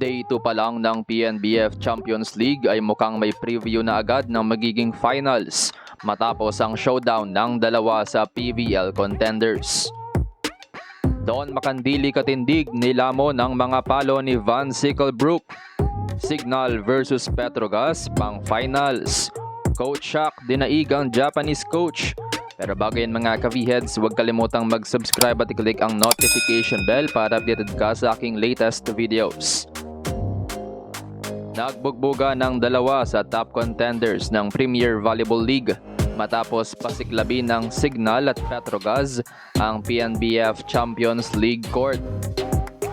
Day 2 pa lang ng PNBF Champions League ay mukhang may preview na agad ng magiging finals matapos ang showdown ng dalawa sa PVL contenders. Doon makandili katindig nilamon ng mga palo ni Van Sickelbrook. Signal versus Petrogas pang finals. Coach Shaq dinaig ang Japanese coach. Pero bago yan mga ka-V-Heads, huwag kalimutang mag-subscribe at i-click ang notification bell para updated ka sa aking latest videos. Nagbugbuga ng dalawa sa top contenders ng Premier Volleyball League matapos pasiklabin ng Signal at Petrogas ang PNBF Champions League court.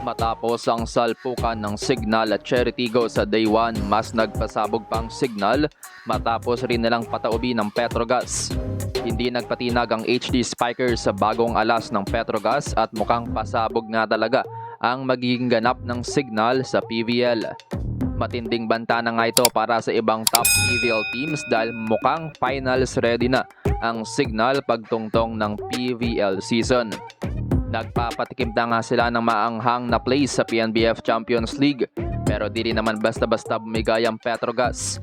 Matapos ang salpukan ng Signal at Cheritigo sa Day 1, mas nagpasabog pang Signal matapos rin nilang pataubi ng Petrogas. Hindi nagpatinag ang HD Spikers sa bagong alas ng Petrogas at mukhang pasabog nga talaga ang magiging ganap ng Signal sa PVL. Matinding banta na nga ito para sa ibang top PVL teams dahil mukhang finals ready na ang Signal pagtungtong ng PVL season. Nagpapatikim na nga sila ng maanghang na place sa PNBF Champions League pero di rin naman basta-basta bumigay ang Petrogas.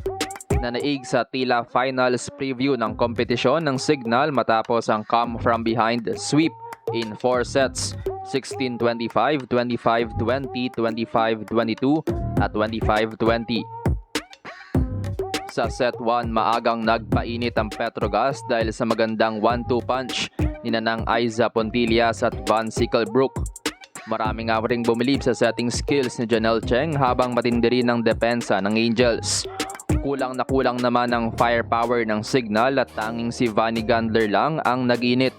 Nanaig sa tila finals preview ng kompetisyon ng Signal matapos ang come from behind sweep in 4 sets, 16-25, 25-20, 25-22 at 25-20. Sa set 1, maagang nagpainit ang Petrogas dahil sa magandang 1-2 punch ni Nanang Aiza Pontillas at Van Sickelbrook. Marami nga ring bumilib sa setting skills ni Janelle Cheng habang matindi rin ang depensa ng Angels. Kulang na kulang naman ang firepower ng Signal at tanging si Vanny Gandler lang ang naginit.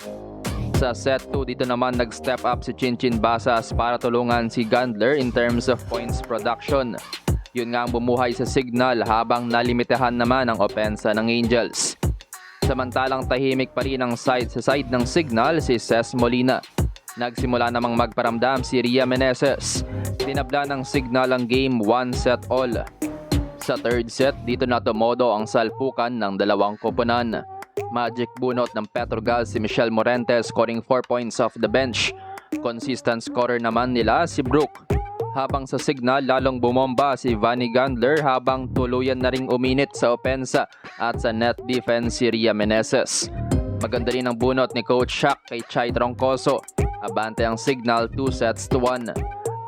Sa set 2 dito naman nag-step up si Chinchin Basas para tulungan si Gandler in terms of points production. Yun nga ang bumuhay sa Signal habang nalimitahan naman ang opensa ng Angels. Samantalang tahimik pa rin ang side sa side ng Signal si Ces Molina. Nagsimula namang magparamdam si Ria Meneses. Tinabla ng Signal ang game 1 set all. Sa third set, dito na tumodo ang salpukan ng dalawang koponan. Magic bunot ng Petrogas si Michelle Morente scoring 4 points off the bench. Consistent scorer naman nila si Brook. Habang sa Signal, lalong bumomba si Vanny Gandler habang tuluyan na ring uminit sa opensa at sa net defense si Ria Meneses. Maganda rin ang bunot ni Coach Shaq kay Chai Troncoso. Abante ang Signal 2-1.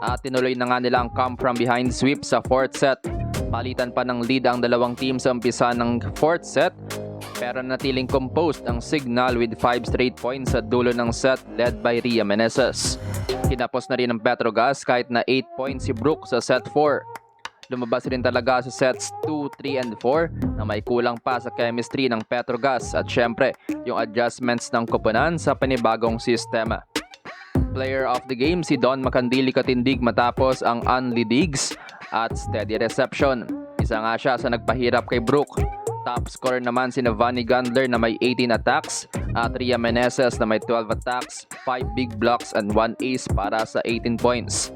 At tinuloy na nga nila ang come from behind sweep sa 4th set. Palitan pa ng lead ang dalawang team sa umpisa ng 4th set. Pero natiling composed ang Signal with 5 straight points sa dulo ng set led by Ria Meneses. Kinapos na rin ng Petrogas kahit na 8 points si Brook sa set 4. Lumabas rin talaga sa sets 2, 3, and 4 na may kulang pa sa chemistry ng Petrogas at syempre yung adjustments ng koponan sa panibagong sistema. Player of the game si Don Makandili katindig matapos ang Anli Diggs at steady reception. Isa nga siya sa nagpahirap kay Brook. Top scorer naman si Vanny Gandler na may 18 attacks at Ria Meneses na may 12 attacks, 5 big blocks and 1 ace para sa 18 points.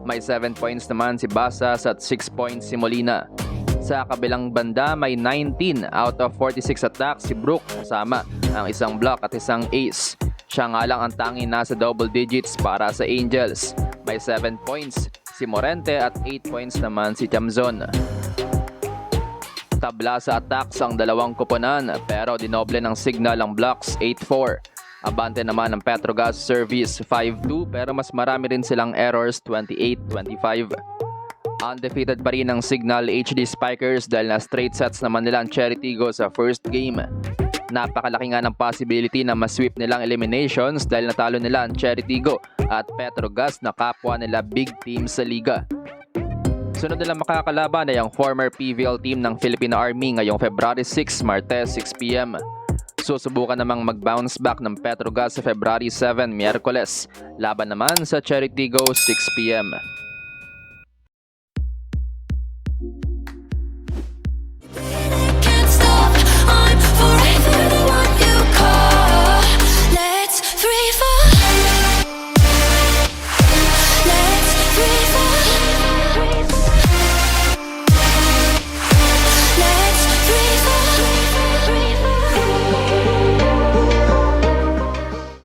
May 7 points naman si Basas at 6 points si Molina. Sa kabilang banda may 19 out of 46 attacks si Brook kasama ang isang block at isang ace. Siya nga lang ang tanging nasa double digits para sa Angels. May 7 points si Morente at 8 points naman si Chamzon. Tabla sa attacks ang dalawang koponan pero dinoble ng Signal ang blocks 8-4. Abante naman ang Petrogas service 5-2 pero mas marami rin silang errors 28-25. Undefeated pa rin ang Signal HD Spikers dahil na straight sets naman nila ang Cheritigo sa first game. Napakalaki nga ng possibility na masweep nilang eliminations dahil natalo nila ang Cheritigo at Petrogas na kapwa nila big team sa liga. Sunod nila makakalaban ay ang former PVL team ng Filipino Army ngayong February 6, Martes 6 p.m. Susubukan namang mag-bounce back ng Petrogas sa February 7, Miyerkules. Laban naman sa Cheritigo 6 p.m.